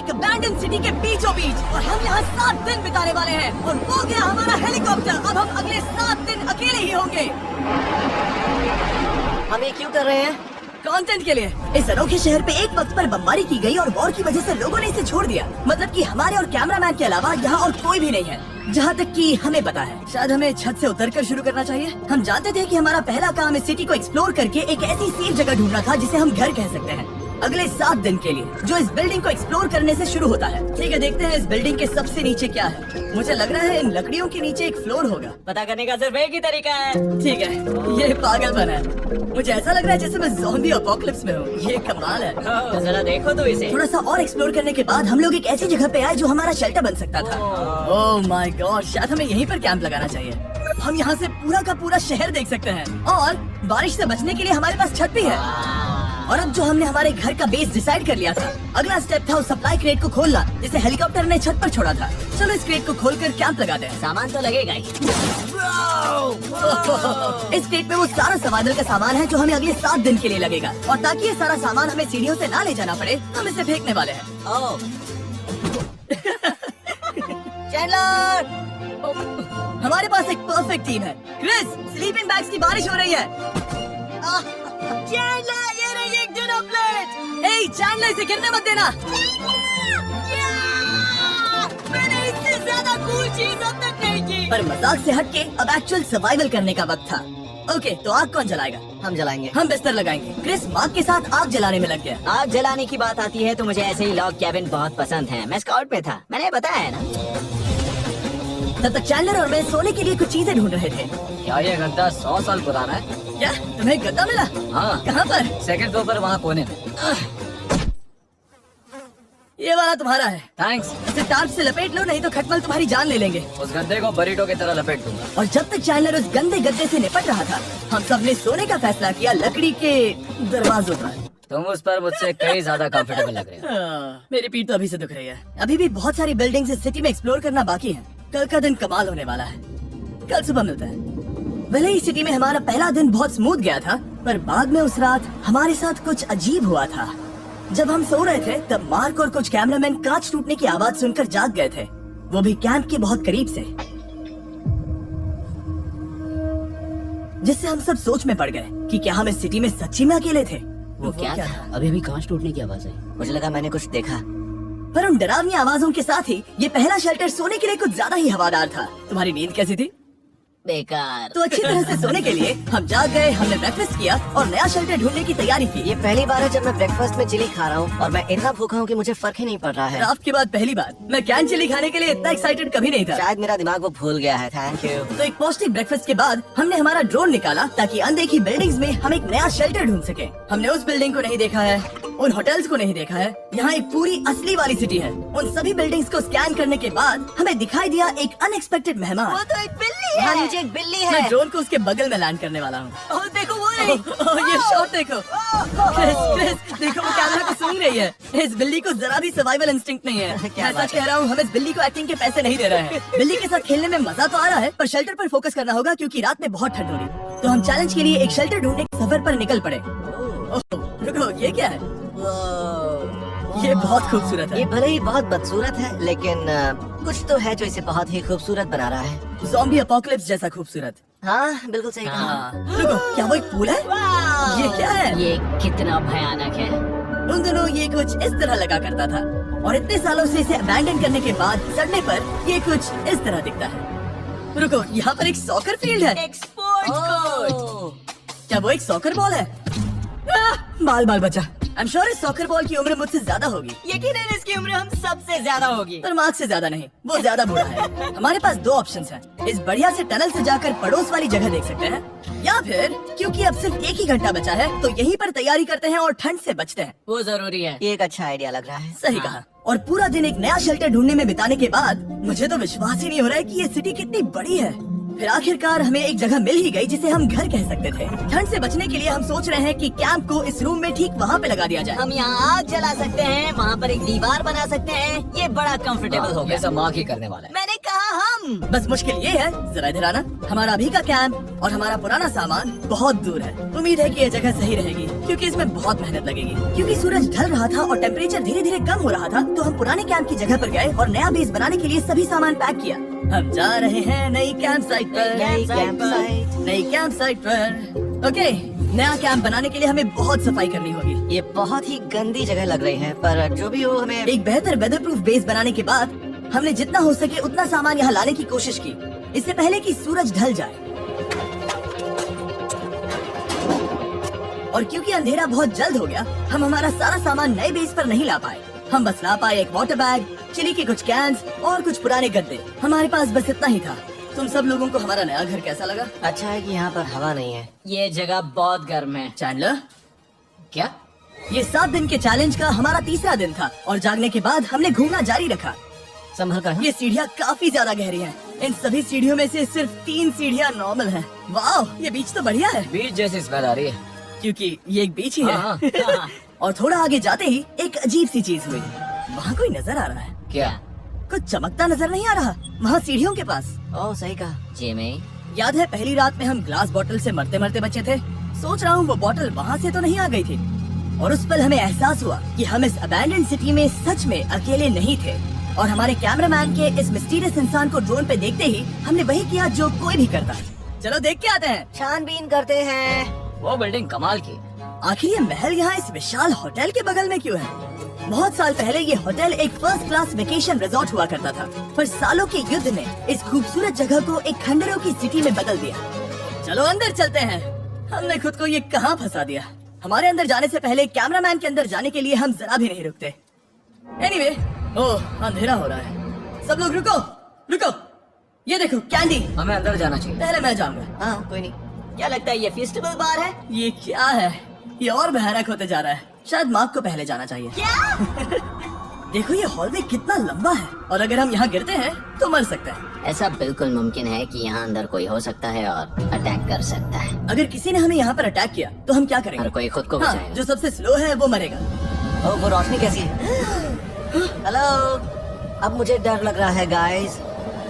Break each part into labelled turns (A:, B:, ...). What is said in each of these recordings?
A: एक abandon city के बीचों बीच, और हम यहाँ 7 दिन बिताने वाले हैं। और वो गया हमारा हेलीकॉप्टर। अब हम अगले 7 दिन अकेले ही होंगे।
B: हम ये क्यों कर रहे हैं?
A: कंटेंट के लिए। इस अनोखे शहर पे एक वक्त पर बमबारी की गई और वॉर की वजह से लोगों ने इसे छोड़ दिया। मतलब कि हमारे और कैमरामैन के अलावा यहाँ और कोई भी नहीं है, जहाँ तक कि हमें पता है। शायद हमें छत से उतरकर शुरू करना चाहिए। हम जानते थे कि हमारा पहला काम इस सिटी को एक्सप्लोर करके एक ऐसी सेफ जगह ढूंढना था जिसे हम घर कह सकते हैं, अगले 7 दिन के लिए, जो इस बिल्डिंग को एक्सप्लोर करने से शुरू होता है। ठीक है, देखते हैं इस बिल्डिंग के सबसे नीचे क्या है। मुझे लग रहा है इन लकड़ियों के नीचे एक फ्लोर होगा।
B: पता करने का सिर्फ एक ही तरीका है।
A: ठीक है, ये पागलपन है। मुझे ऐसा लग रहा है जैसे मैं ज़ॉम्बी अपोकलिप्स में हूँ। ये कमाल है।
B: तो जरा देखो तो इसे।
A: थोड़ा सा और एक्सप्लोर करने के बाद हम लोग एक ऐसी जगह पे आए जो हमारा शेल्टर बन सकता था। ओह माय गॉड, शायद हमें यहीं पर कैंप लगाना चाहिए। हम यहाँ से पूरा का पूरा शहर देख सकते हैं और बारिश से बचने के लिए हमारे पास छत भी है। और अब जो हमने हमारे घर का बेस डिसाइड कर लिया था, अगला स्टेप था उस सप्लाई क्रेट को खोलना जिसे हेलीकॉप्टर ने छत पर छोड़ा था। चलो इस क्रेट को खोलकर कैंप लगाते हैं।
B: सामान तो लगेगा ही।
A: इस क्रेट में वो सारा सर्वाइवल का सामान है जो हमें अगले 7 दिन के लिए लगेगा। और ताकि ये सारा सामान हमें सीढ़ियों से ना ले जाना पड़े, हम इसे फेंकने वाले हैं।
B: ओह। चैंडलर!
A: हमारे पास एक परफेक्ट टीम है। क्रिस, स्लीपिंग बैग्स की बारिश हो रही है।
B: चैंडलर, ये रही एक डिनर प्लेट।
A: ए चैंडलर, इसे गिरने मत देना।
B: मैंने इससे ज्यादा कूल चीज अब तक नहीं की।
A: पर मजाक से हटके अब एक्चुअल सर्वाइवल करने का वक्त था। ओके, तो आग कौन जलाएगा?
B: हम जलाएंगे।
A: हम बिस्तर लगाएंगे। क्रिस मार्क के साथ आग जलाने में लग गया।
B: आग जलाने की बात आती है तो मुझे ऐसे ही लॉग कैबिन बहुत पसंद है। मैं स्काउट पे था, मैंने बताया है ना।
A: तब तक चैंडलर और मैं सोने के लिए कुछ चीजें ढूंढ रहे थे।
C: क्या ये गद्दा 100 साल पुराना है?
A: क्या तुम्हें गद्दा मिला?
C: हाँ।
A: कहाँ पर?
C: सेकंड फ्लोर पर, वहाँ कोने में।
A: ये वाला तुम्हारा है।
C: थैंक्स।
A: इसे टार्प से लपेट लो, नहीं तो खटमल तुम्हारी जान ले लेंगे।
C: उस गद्दे को बरीटो की तरह लपेट दूंगा।
A: और जब तक चैंडलर उस गंदे गद्दे से निपट रहा था, हम सब ने सोने का फैसला किया लकड़ी के दरवाजों पर।
C: तुम उस पर मुझसे कई ज्यादा कंफर्टेबल लग रहे हो।
A: मेरी पीठ तो अभी से दुख रही है। अभी भी बहुत सारी बिल्डिंग्स इस सिटी में एक्सप्लोर करना बाकी है। कल का दिन कमाल होने वाला है। कल सुबह मिलते हैं। भले ही सिटी में हमारा पहला दिन बहुत स्मूथ गया था, पर बाद में उस रात हमारे साथ कुछ अजीब हुआ था। जब हम सो रहे थे तब मार्क और कुछ कैमरामैन कांच टूटने की आवाज सुनकर जाग गए थे, वो भी कैंप के बहुत करीब से, जिससे हम सब सोच में पड़ गए कि क्या हम इस सिटी में सच्ची में अकेले थे।
B: वो क्या था? अभी भी कांच टूटने की आवाज आई। मुझे लगा मैंने कुछ देखा।
A: पर उन डरावनी आवाजों के साथ ही ये पहला शेल्टर सोने के लिए कुछ ज्यादा ही हवादार था। तुम्हारी नींद कैसी थी?
B: बेकार।
A: तो अच्छी तरह से सोने के लिए हम जाग गए। हमने ब्रेकफास्ट किया और नया शेल्टर ढूंढने की तैयारी की।
B: ये पहली बार है जब मैं ब्रेकफास्ट में चिली खा रहा हूँ और मैं इतना भूखा हूँ कि मुझे फर्क ही नहीं पड़ रहा है।
A: रात के बाद पहली बार मैं कैन चिली खाने के लिए इतना एक्साइटेड कभी नहीं था।
B: शायद मेरा दिमाग वो भूल गया है। Thank you.
A: तो एक पौष्टिक ब्रेकफास्ट के बाद हमने हमारा ड्रोन निकाला ताकि अनदेखी बिल्डिंग्स में हम एक नया शेल्टर ढूंढ सके। हमने उस बिल्डिंग को नहीं देखा है, उन होटल्स को नहीं देखा है। यहाँ एक पूरी असली वाली सिटी है। उन सभी बिल्डिंग्स को स्कैन करने के बाद हमें दिखाई दिया एक अनएक्सपेक्टेड मेहमान।
B: वो तो एक बिल्ली है। हाँ, नीचे एक बिल्ली है।
A: मैं ड्रोन को उसके बगल में लैंड करने वाला हूँ।
B: ओह, देखो वो रही।
A: ये शॉट देखो। क्रिस, देखो वो कैमरा को सूंघ रही है। इस बिल्ली को जरा भी सर्वाइवल इंस्टिंक्ट नहीं है। मैं सच कह रहा हूँ, हम इस बिल्ली को एक्टिंग के पैसे नहीं दे रहे हैं। बिल्ली के साथ खेलने में मजा तो आ रहा है, पर शेल्टर पर फोकस करना होगा क्योंकि रात में बहुत ठंड हो रही। तो हम चैलेंज के लिए एक शेल्टर ढूंढने के सफर पर निकल पड़े। रुको, ये क्या है? ये बहुत खूबसूरत है।
B: ये भले ही बहुत बदसूरत है, लेकिन कुछ तो है जो इसे बहुत ही खूबसूरत बना रहा है।
A: ज़ॉम्बी अपोकलिप्स जैसा खूबसूरत।
B: हाँ, बिल्कुल सही कहा।
A: रुको, क्या वो एक पूल है? ये क्या है?
B: ये कितना भयानक है।
A: उन दिनों ये कुछ इस तरह लगा करता था और इतने सालों से इसे अबैंडन करने के बाद सड़ने पर ये कुछ इस तरह दिखता है। रुको, यहाँ पर एक सॉकर फील्ड है। क्या वो एक सॉकर बॉल है? बाल बचा। I'm sure इस सॉकर बॉल की उम्र मुझसे ज्यादा होगी।
B: यकीनन इसकी उम्र हम सबसे ज्यादा होगी।
A: पर मार्क से ज्यादा नहीं, वो ज्यादा बूढ़ा है। हमारे पास 2 ऑप्शंस हैं। इस बढ़िया से टनल से जाकर पड़ोस वाली जगह देख सकते हैं, या फिर क्योंकि अब सिर्फ 1 ही घंटा बचा है तो यहीं पर तैयारी करते हैं और ठंड से बचते हैं।
B: वो जरूरी है। ये एक अच्छा आइडिया लग रहा है।
A: सही कहा। और पूरा दिन एक नया शेल्टर ढूंढने में बिताने के बाद मुझे तो विश्वास ही नहीं हो रहा है कि ये सिटी कितनी बड़ी है। फिर आखिरकार हमें एक जगह मिल ही गई जिसे हम घर कह सकते थे। ठंड से बचने के लिए हम सोच रहे हैं कि कैंप को इस रूम में ठीक वहाँ पे लगा दिया जाए।
B: हम यहाँ आग जला सकते हैं, वहाँ पर एक दीवार बना सकते हैं। ये बड़ा कंफर्टेबल हो
C: ये
B: गया।
C: सब मार्क ही करने वाला है।
B: मैंने कहा हम।
A: बस मुश्किल ये है, जरा इधर आना, हमारा अभी का कैंप और हमारा पुराना सामान बहुत दूर है। उम्मीद है कि ये जगह सही रहेगी क्योंकि इसमें बहुत मेहनत लगेगी। क्योंकि सूरज ढल रहा था और टेम्परेचर धीरे धीरे कम हो रहा था, तो हम पुराने कैंप की जगह पर गए और नया बेस बनाने के लिए सभी सामान पैक किया। हम जा रहे हैं नई कैंप साइट पर। नई कैंप साइट पर। ओके, नया कैंप बनाने के लिए हमें बहुत सफाई करनी होगी।
D: ये बहुत ही गंदी जगह लग रही है, पर जो भी हो हमें
A: एक बेहतर वेदर प्रूफ बेस बनाने के बाद हमने जितना हो सके उतना सामान यहाँ लाने की कोशिश की, इससे पहले कि सूरज ढल जाए। और क्योंकि अंधेरा बहुत जल्द हो गया, हम हमारा सारा सामान नए बेस पर नहीं ला पाए। हम बस ला पाए एक वाटर बैग, चिली के कुछ कैंस और कुछ पुराने गद्दे। हमारे पास बस इतना ही था। तुम सब लोगों को हमारा नया घर कैसा लगा?
D: अच्छा है कि यहाँ पर हवा नहीं है।
B: ये जगह बहुत गर्म है।
A: चैंडलर,
B: क्या?
A: ये 7 दिन के चैलेंज का हमारा तीसरा दिन था और जागने के बाद हमने घूमना जारी रखा।
D: संभल कर।
A: ये सीढ़ियाँ काफी ज्यादा गहरी हैं। इन सभी सीढ़ियों में से सिर्फ 3 सीढ़ियाँ नॉर्मल हैं। वाह, ये बीच तो बढ़िया है
C: बीच जैसी स्मेल आ रही है।
A: क्योंकि ये एक बीच ही है।
C: हाँ,
A: और थोड़ा आगे जाते ही एक अजीब सी चीज हुई। वहाँ कोई नजर आ रहा है।
C: क्या?
A: कुछ चमकता नजर नहीं आ रहा वहाँ सीढ़ियों के पास।
D: ओह सही कहा।
B: जिमी,
A: याद है पहली रात में हम ग्लास बॉटल से मरते मरते बचे थे? सोच रहा हूँ वो बॉटल वहाँ से तो नहीं आ गई थी। और उस पल हमें एहसास हुआ कि हम इस अबैंडन सिटी में सच में अकेले नहीं थे। और हमारे कैमरामैन के इस मिस्टीरियस इंसान को ड्रोन पे देखते ही हमने वही किया जो कोई भी करता। चलो देख के आते हैं।
D: छानबीन करते हैं।
C: वो बिल्डिंग कमाल की।
A: आखिर ये महल यहाँ इस विशाल होटल के बगल में क्यों है? बहुत साल पहले ये होटल एक फर्स्ट क्लास वेकेशन रिजॉर्ट हुआ करता था, पर सालों के युद्ध ने इस खूबसूरत जगह को एक खंडरों की सिटी में बदल दिया। चलो अंदर चलते हैं। हमने खुद को ये कहाँ फंसा दिया। हमारे अंदर जाने से पहले कैमरामैन के अंदर जाने के लिए हम जरा भी नहीं रुकते। एनीवे, ओह अंधेरा हो रहा है। सब लोग रुको रुको, ये देखो कैंडी।
C: हमें अंदर जाना चाहिए।
A: पहले मैं जाऊंगा।
D: हाँ कोई नहीं।
B: क्या लगता है ये फेस्टिवल बार है?
A: ये क्या है? ये और भयानक होते जा रहा है। शायद मार्क को पहले जाना चाहिए। देखो ये हॉलवे कितना लंबा है और अगर हम यहाँ गिरते हैं तो मर सकते हैं।
B: ऐसा बिल्कुल मुमकिन है कि यहाँ अंदर कोई हो सकता है और अटैक कर सकता है।
A: अगर किसी ने हमें यहाँ पर अटैक किया तो हम क्या करेंगे?
B: हर कोई खुद को
A: हाँ,
B: बचाएगा।
A: जो सबसे स्लो है वो मरेगा।
D: ओह वो रोशनी कैसी है? हेलो, अब मुझे डर लग रहा है गाइस।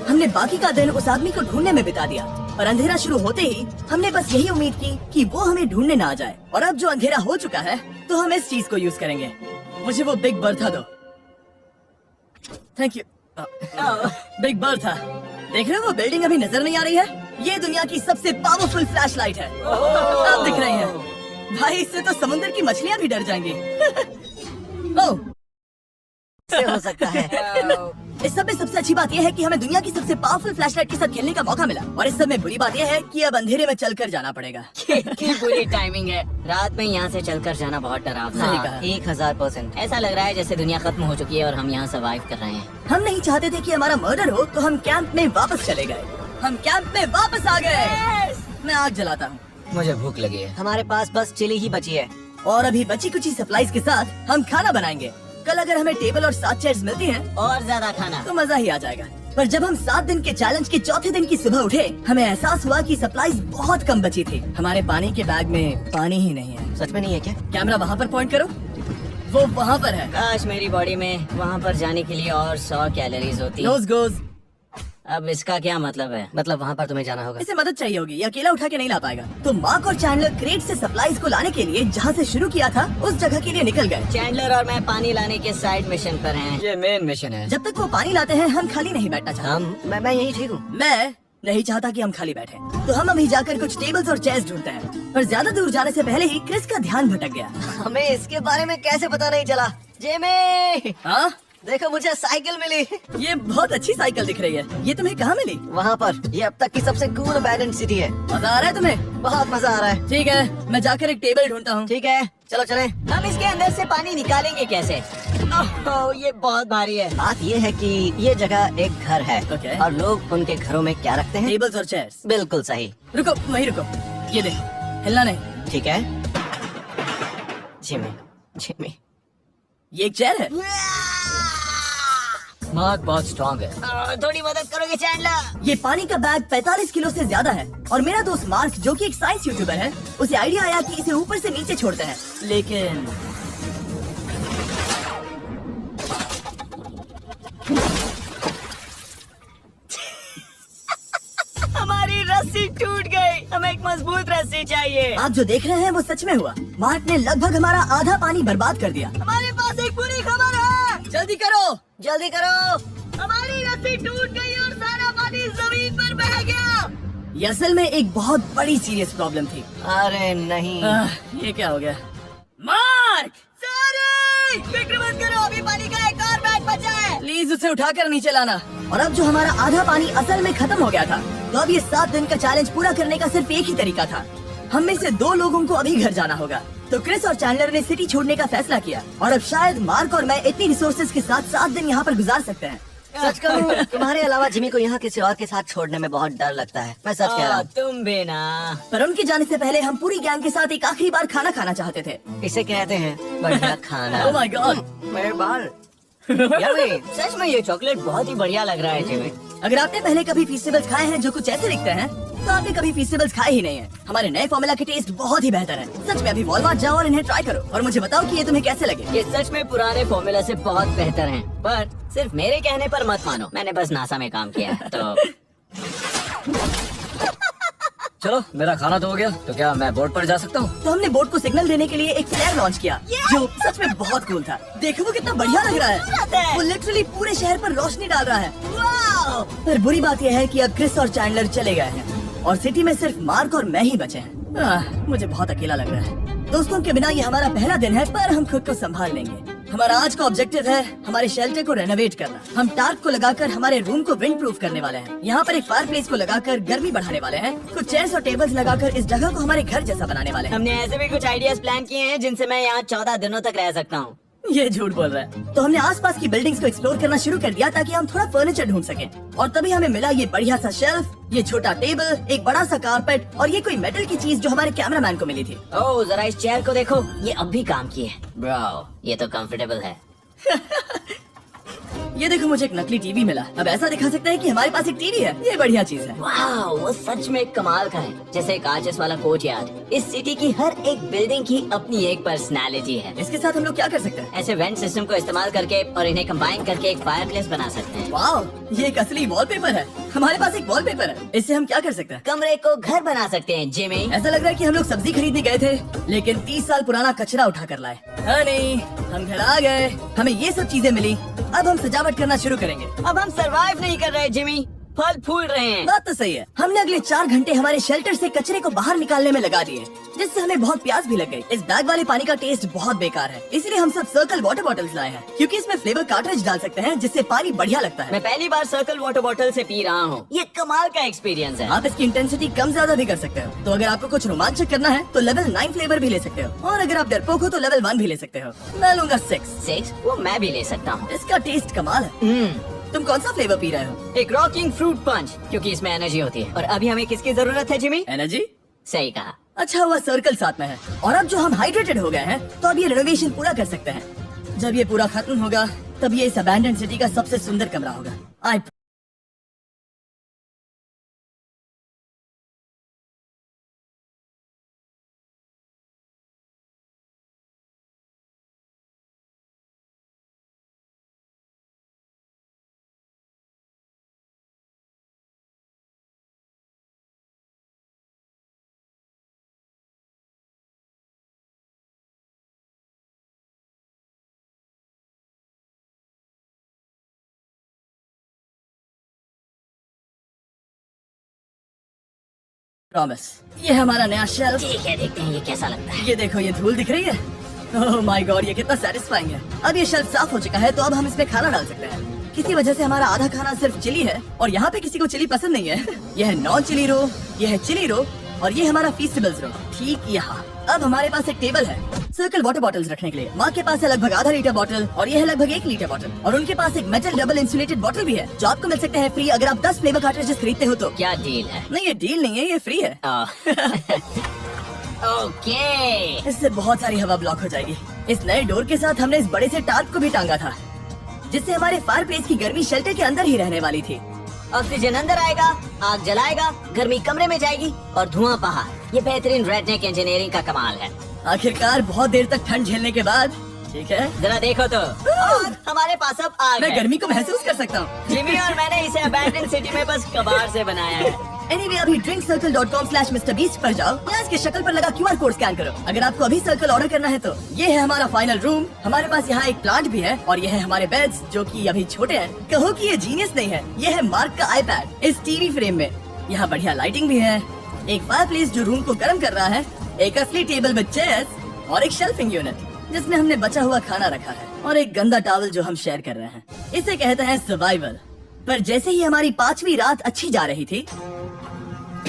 A: हमने बाकी का दिन उस आदमी को ढूंढने में बिता दिया, पर अंधेरा शुरू होते ही हमने बस यही उम्मीद की कि वो हमें ढूंढने ना आ जाए। और अब जो अंधेरा हो चुका है तो हम इस चीज को यूज करेंगे। मुझे वो बिग बर्था दो। Thank you. Big Bertha. देख रहे हो वो बिल्डिंग अभी नजर नहीं आ रही है? ये दुनिया की सबसे पावरफुल फ्लैशलाइट है। अब दिख रही है। भाई इससे तो समुद्र की मछलियाँ भी डर जाएंगी। ओह,
D: से हो सकता है।
A: इस सब में सबसे अच्छी बात यह है कि हमें दुनिया की सबसे पावरफुल फ्लैशलाइट के साथ खेलने का मौका मिला। और इस सब में बुरी बात यह है कि अब अंधेरे में चलकर जाना पड़ेगा।
B: कितनी बुरी टाइमिंग है। रात में यहाँ से चलकर जाना बहुत डरावना
A: सही
B: है।
A: कहा।
D: 1000%।
B: ऐसा लग रहा है जैसे दुनिया खत्म हो चुकी है और हम यहाँ सर्वाइव कर रहे हैं।
A: हम नहीं चाहते थे कि हमारा मर्डर हो, तो हम कैंप में वापस चले गए। हम कैंप में वापस आ गए। मैं आग जलाता हूँ
C: मुझे भूख लगी है।
D: हमारे पास बस चिली ही बची है।
A: और अभी बची कुची सप्लाईज के साथ हम खाना बनाएंगे। कल अगर हमें टेबल और 7 चेयर्स मिलती हैं
B: और ज्यादा खाना।
A: तो मजा ही आ जाएगा। पर जब हम 7 दिन के चैलेंज के चौथे दिन की सुबह उठे, हमें एहसास हुआ कि सप्लाईज बहुत कम बची थी। हमारे पानी के बैग में पानी ही नहीं है।
D: सच में नहीं है क्या?
A: कैमरा वहाँ पर पॉइंट करो। वो वहाँ पर है।
B: काश मेरी बॉडी में वहाँ पर जाने के लिए और 100 कैलोरीज होती।
A: Nose goes.
B: अब इसका क्या मतलब है?
D: मतलब वहाँ पर तुम्हें जाना होगा।
A: इसे मदद चाहिए होगी, ये अकेला उठा के नहीं ला पाएगा। तो मार्क और चैंडलर क्रेट से सप्लाईज को लाने के लिए जहाँ से शुरू किया था उस जगह के लिए निकल गए।
B: चैंडलर और मैं पानी लाने के साइड मिशन पर हैं।
C: ये मेन मिशन है।
A: जब तक वो पानी लाते हैं हम खाली नहीं बैठना चाहते।
D: मैं यही ठीक हूँ।
A: मैं नहीं चाहता कि हम खाली बैठे, तो हम अभी जाकर कुछ टेबल्स और चेयर्स ढूंढते हैं। पर ज्यादा दूर जाने से पहले ही क्रिस का ध्यान भटक गया।
D: हमें इसके बारे में कैसे पता नहीं चला? जेमी,
A: हाँ,
D: देखो मुझे साइकिल मिली।
A: ये बहुत अच्छी साइकिल दिख रही है। ये तुम्हें कहाँ मिली?
D: वहाँ पर। ये अब तक की सबसे कूल अबैंडन्ड सिटी है।
A: मजा आ रहा है तुम्हें?
D: बहुत मजा आ रहा है।
A: ठीक है, मैं जाकर एक टेबल ढूंढता हूँ।
D: ठीक है चलो चलें।
B: हम इसके अंदर से पानी निकालेंगे कैसे? ओह, ये बहुत भारी है।
D: बात ये है कि ये जगह एक घर है।
A: Okay.
D: और लोग उनके घरों में क्या रखते हैं?
A: टेबल्स और चेयर्स।
D: बिल्कुल सही।
A: रुको, वहीं रुको। ये देखो, हिलना नहीं।
D: ठीक है जिमी, जिमी।
A: ये एक चेयर है।
C: मार्क बहुत स्ट्रांग है।
B: थोड़ी मदद करोगे चैंडलर?
A: ये पानी का बैग 45 किलो से ज्यादा है। और मेरा दोस्त मार्क जो कि एक साइंस यूट्यूबर है, उसे आइडिया आया कि इसे ऊपर से नीचे छोड़ते हैं। लेकिन
B: मजबूत रस्सी चाहिए।
A: आप जो देख रहे हैं वो सच में हुआ। मार्क ने लगभग हमारा आधा पानी बर्बाद कर दिया।
B: हमारे पास एक बुरी खबर है।
A: जल्दी करो।
D: जल्दी करो।
B: हमारी रस्सी टूट गई और सारा पानी जमीन पर बह गया।
A: ये असल में एक बहुत बड़ी सीरियस प्रॉब्लम थी।
D: अरे नहीं।
A: ये क्या हो गया? मार्क,
B: सॉरी, फिक्र मत करो, अभी पानी का एक और बैग बचा है।
A: प्लीज उसे उठाकर नीचे लाना। और अब जो हमारा आधा पानी असल में खत्म हो गया था, तो अब ये 7 दिन का चैलेंज पूरा करने का सिर्फ एक ही तरीका था। हम में से 2 लोगों को अभी घर जाना होगा। तो क्रिस और चैंडलर ने सिटी छोड़ने का फैसला किया और अब शायद मार्क और मैं इतनी रिसोर्सेज के साथ 7 दिन यहाँ पर गुजार सकते हैं।
D: सच कहूँ, तुम्हारे अलावा जिमी को यहाँ किसी और के साथ छोड़ने में बहुत डर लगता है। मैं सच कह रहा हूँ।
B: तुम भी ना।
A: पर उनके जाने से पहले हम पूरी गैंग के साथ एक आखिरी बार खाना खाना चाहते थे।
D: इसे कहते हैं बढ़िया खाना।
A: Oh my God.
D: मेरे बाल।
B: यम्मी, सच में ये चॉकलेट बहुत ही बढ़िया लग रहा है जिमी।
A: अगर आपने पहले कभी फेस्टिवल्स खाए हैं जो कुछ ऐसे दिखते हैं, तो आपने कभी फेस्टिवल्स खाए ही नहीं है। हमारे नए फॉर्मूला के टेस्ट बहुत ही बेहतर है। सच में अभी वॉलमार्ट जाओ और इन्हें ट्राई करो और मुझे बताओ कि ये तुम्हें कैसे लगे।
B: ये सच में पुराने फॉर्मूला से बहुत बेहतर हैं, पर सिर्फ मेरे कहने पर मत मानो। मैंने बस नासा में काम किया है तो।
C: चलो मेरा खाना तो हो गया, तो क्या मैं बोर्ड पर जा सकता हूँ?
A: तो हमने बोट को सिग्नल देने के लिए एक फ्लेयर लॉन्च किया, जो सच में बहुत कूल था। देखो वो कितना बढ़िया लग रहा है। वो लिटरली पूरे शहर पर रोशनी डाल रहा है। वाह! पर बुरी बात यह है कि अब क्रिस और चैंडलर चले गए हैं और सिटी में सिर्फ मार्क और मैं ही बचे हैं। मुझे बहुत अकेला लग रहा है। दोस्तों के बिना ये हमारा पहला दिन है, पर हम खुद को संभाल लेंगे। हमारा आज का ऑब्जेक्टिव है हमारे शेल्टर को रेनोवेट करना। हम टार्क को लगाकर हमारे रूम को विंड प्रूफ करने वाले हैं। यहाँ पर एक फायर प्लेस को लगाकर गर्मी बढ़ाने वाले हैं। कुछ चेयर्स और टेबल्स लगाकर इस जगह को हमारे घर जैसा बनाने वाले हैं।
B: हमने ऐसे भी कुछ आइडियाज प्लान किए हैं जिनसे मैं यहाँ 14 दिनों तक रह सकता हूँ।
A: ये झूठ बोल रहा है। तो हमने आसपास की बिल्डिंग्स को एक्सप्लोर करना शुरू कर दिया ताकि हम थोड़ा फर्नीचर ढूंढ सकें। और तभी हमें मिला ये बढ़िया सा शेल्फ, ये छोटा टेबल, एक बड़ा सा कारपेट और ये कोई मेटल की चीज जो हमारे कैमरामैन को मिली थी।
B: ओह, जरा इस चेयर को देखो, ये अब भी काम की है। ब्रो, ये तो कंफर्टेबल है।
A: ये देखो, मुझे एक नकली टीवी मिला। अब ऐसा दिखा सकते हैं कि हमारे पास एक टीवी है। ये बढ़िया चीज है।
B: वाह, वो सच में कमाल का है। जैसे एक आर्चेस वाला कोच यार्ड। इस सिटी की हर एक बिल्डिंग की अपनी एक पर्सनालिटी है।
A: इसके साथ हम लोग क्या कर सकते हैं?
B: ऐसे वेंट सिस्टम को इस्तेमाल करके और इन्हें कंबाइन करके एक फायर प्लेस बना सकते हैं।
A: वाह, ये एक असली वॉलपेपर है। हमारे पास एक वॉलपेपर है। इससे हम क्या कर सकते हैं?
B: कमरे को घर बना सकते हैं जिमी।
A: ऐसा लग रहा है कि हम लोग सब्जी खरीदने गए थे, लेकिन 30 साल पुराना कचरा उठा कर लाए। नहीं, हम घर आ गए, हमें ये सब चीजें मिली। अब हम सजावट करना शुरू करेंगे।
B: अब हम सरवाइव नहीं कर रहे जिमी, फल फूल रहे हैं।
A: बात तो सही है। हमने अगले 4 घंटे हमारे शेल्टर से कचरे को बाहर निकालने में लगा दिए, जिससे हमें बहुत प्यास भी लग गई। इस बैग वाले पानी का टेस्ट बहुत बेकार है, इसलिए हम सब सर्कल वाटर बॉटल्स लाए हैं, क्योंकि इसमें फ्लेवर कार्ट्रिज डाल सकते हैं, जिससे पानी बढ़िया लगता है।
B: मैं पहली बार सर्कल वाटर बॉटल से पी रहा हूँ। ये कमाल का एक्सपीरियंस है।
A: आप इसकी इंटेंसिटी कम ज्यादा भी कर सकते हो। तो अगर आपको कुछ रोमांचक करना है तो लेवल 9 फ्लेवर भी ले सकते हो, और अगर आप डरपोक हो तो लेवल 1 भी ले सकते हो। मैं लूंगा 6।
B: वो मैं भी ले सकता हूँ।
A: इसका टेस्ट कमाल है। तुम कौन सा फ्लेवर पी रहे हो?
B: एक रॉकिंग फ्रूट पंच, क्योंकि इसमें एनर्जी होती है। और अभी हमें किसकी जरूरत है जिमी?
A: एनर्जी?
B: सही कहा।
A: अच्छा हुआ सर्कल साथ में है। और अब जो हम हाइड्रेटेड हो गए हैं, तो अब ये रेनोवेशन पूरा कर सकते हैं। जब ये पूरा खत्म होगा, तब ये इस अबैंडन्ड सिटी का सबसे सुंदर कमरा होगा। प्रॉमिस। ये है हमारा नया शेल्फ।
B: ठीक है, देखते हैं ये कैसा लगता है।
A: ये देखो, ये धूल दिख रही है। ओह माय गॉड, ये कितना सेटिस्फाइंग है। अब ये शेल्फ साफ हो चुका है, तो अब हम इसमें खाना डाल सकते हैं। किसी वजह से हमारा आधा खाना सिर्फ चिली है, और यहाँ पे किसी को चिली पसंद नहीं है। यह है नॉन चिली रो, यह है चिली रो, और ये हमारा फीस्टेबल्स रो, ठीक यहाँ। अब हमारे पास एक टेबल है सर्कल वाटर बॉटल्स रखने के लिए। माँ के पास है लगभग आधा लीटर बॉटल, और ये है लगभग 1 लीटर बॉटल, और उनके पास एक मेटल डबल इंसुलेटेड बॉटल भी है, जो आपको मिल सकते हैं फ्री अगर आप 10 फ्लेवर कार्ट्रिजेस खरीदते हो तो।
B: क्या डील है?
A: नहीं, ये डील नहीं है, ये फ्री है।
B: ओके।
A: इससे बहुत सारी हवा ब्लॉक हो जाएगी। इस नए डोर के साथ हमने इस बड़े से टार्प को भी टांगा था, जिससे हमारे फायर प्लेस की गर्मी शेल्टर के अंदर ही रहने वाली थी।
B: ऑक्सीजन अंदर आएगा, आग जलाएगा, गर्मी कमरे में जाएगी और धुआं बाहर। ये बेहतरीन रेडनेक इंजीनियरिंग का कमाल है।
A: आखिरकार बहुत देर तक ठंड झेलने के बाद ठीक है,
B: जरा देखो तो। और हमारे पास अब आग
A: मैं
B: है।
A: गर्मी को महसूस कर सकता हूँ।
B: जिमी और मैंने इसे अबैंडन सिटी में बस कबाड़ से बनाया है।
A: Anyway, अभी drinkcircle.com/MrBeast पर जाओ, यहाँ इसके शक्ल पर लगा QR कोड स्कैन करो। अगर आपको अभी सर्कल ऑर्डर करना है तो ये है हमारा फाइनल रूम। हमारे पास यहाँ एक प्लांट भी है और ये है हमारे बेड्स जो कि अभी छोटे हैं। कहो कि ये जीनियस नहीं है, ये है मार्क का आईपैड इस टीवी फ्रेम में। यहाँ बढ़िया लाइटिंग भी है, एक फायरप्लेस जो रूम को गर्म कर रहा है, एक असली टेबल विद चेयर्स और एक शेल्फिंग यूनिट जिसमें हमने बचा हुआ खाना रखा है और एक गंदा टॉवल जो हम शेयर कर रहे हैं। इसे कहते हैं सर्वाइवल। पर जैसे ही हमारी 5वीं रात अच्छी जा रही थी,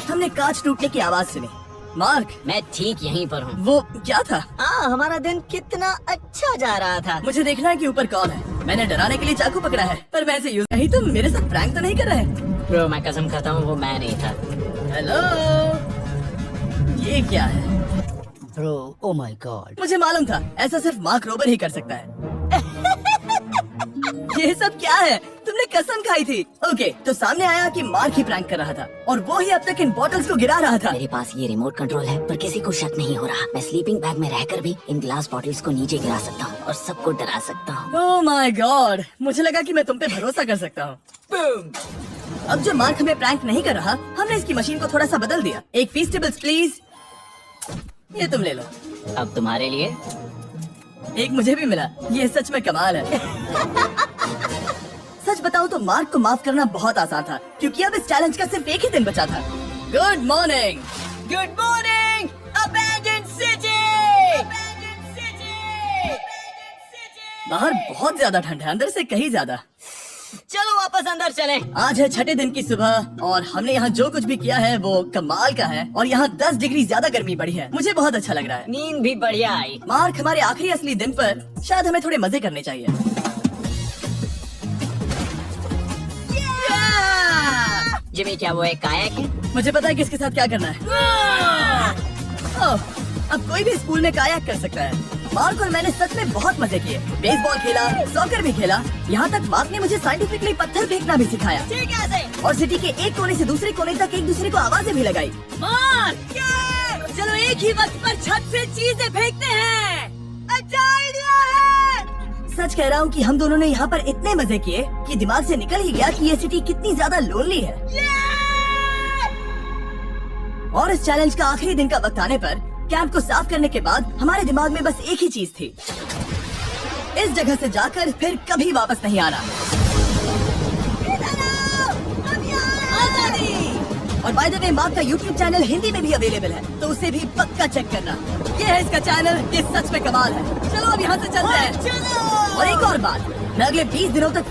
A: हमने कांच टूटने की आवाज सुनी। मार्क,
B: मैं ठीक यहीं पर हूँ।
A: वो क्या था?
B: हमारा दिन कितना अच्छा जा रहा था।
A: मुझे देखना है कि ऊपर कौन है। मैंने डराने के लिए चाकू पकड़ा है, पर मैं इसे यूज नहीं। तुम मेरे साथ प्रैंक तो नहीं कर रहे?
B: ब्रो, मैं कसम खाता हूँ वो मैं नहीं था।
A: हेलो, ये क्या है?
D: Bro, oh my God.
A: मुझे मालूम था ऐसा सिर्फ मार्क रोबर ही कर सकता है। ये सब क्या है? तुमने कसम खाई थी। ओके, तो सामने आया कि मार्क ही प्रैंक कर रहा था और वो ही अब तक इन बॉटल्स को गिरा रहा था।
B: मेरे पास ये रिमोट कंट्रोल है, पर किसी को शक नहीं हो रहा। मैं स्लीपिंग बैग में रहकर भी इन ग्लास बॉटल्स को नीचे गिरा सकता हूँ और सबको डरा सकता हूँ।
A: ओह माय गॉड, मुझे लगा कि मैं तुम पे भरोसा कर सकता हूँ। अब जो मार्क हमें प्रैंक नहीं कर रहा, हमने इसकी मशीन को थोड़ा सा बदल दिया। एक फीस्टेबल्स प्लीज, ये तुम ले लो।
B: अब तुम्हारे लिए
A: एक मुझे भी मिला। ये सच में कमाल है। सच बताऊं तो मार्क को माफ करना बहुत आसान था, क्योंकि अब इस चैलेंज का सिर्फ एक ही दिन बचा था। Good morning, good morning abandon city. बाहर बहुत ज्यादा ठंड है, अंदर से कहीं ज्यादा।
B: चलो वापस अंदर चलें।
A: आज है 6ठे दिन की सुबह और हमने यहाँ जो कुछ भी किया है वो कमाल का है और यहाँ 10 डिग्री ज्यादा गर्मी बढ़ी है। मुझे बहुत अच्छा लग रहा है।
B: नींद भी बढ़िया आई।
A: मार्क, हमारे आखिरी असली दिन पर शायद हमें थोड़े मजे करने चाहिए।
B: जिमी, क्या वो एक कायाक है?
A: मुझे पता है किसके साथ क्या करना है। ओह, अब कोई भी स्कूल में कायाक कर सकता है। मार्क और मैंने सच में बहुत मजे किए। बेसबॉल खेला, सॉकर भी खेला, यहाँ तक मार्क ने मुझे साइंटिफिकली पत्थर फेंकना भी सिखाया।
B: ठीक है।
A: और सिटी के एक कोने से दूसरे कोने तक एक दूसरे को आवाजें भी लगाई। मार्क, चलो एक ही वक्त पर छत से चीजें फेंकते हैं। अच्छा आइडिया है। सच कह रहा हूँ कि हम दोनों ने यहाँ पर इतने मजे किए कि दिमाग से निकल ही गया कि ये सिटी कितनी ज्यादा लोनली है। और इस चैलेंज का आखिरी दिन का वक्त आने पर कैंप को साफ करने के बाद हमारे दिमाग में बस एक ही चीज थी, इस जगह से जाकर फिर कभी वापस नहीं आना। और बाय द वे, मार्क का YouTube चैनल हिंदी में भी अवेलेबल है, तो उसे भी पक्का चेक करना। ये है इसका चैनल, ये सच में कमाल है। चलो अब यहाँ से चलते हैं। और एक और बात, मैं अगले 20 दिनों तक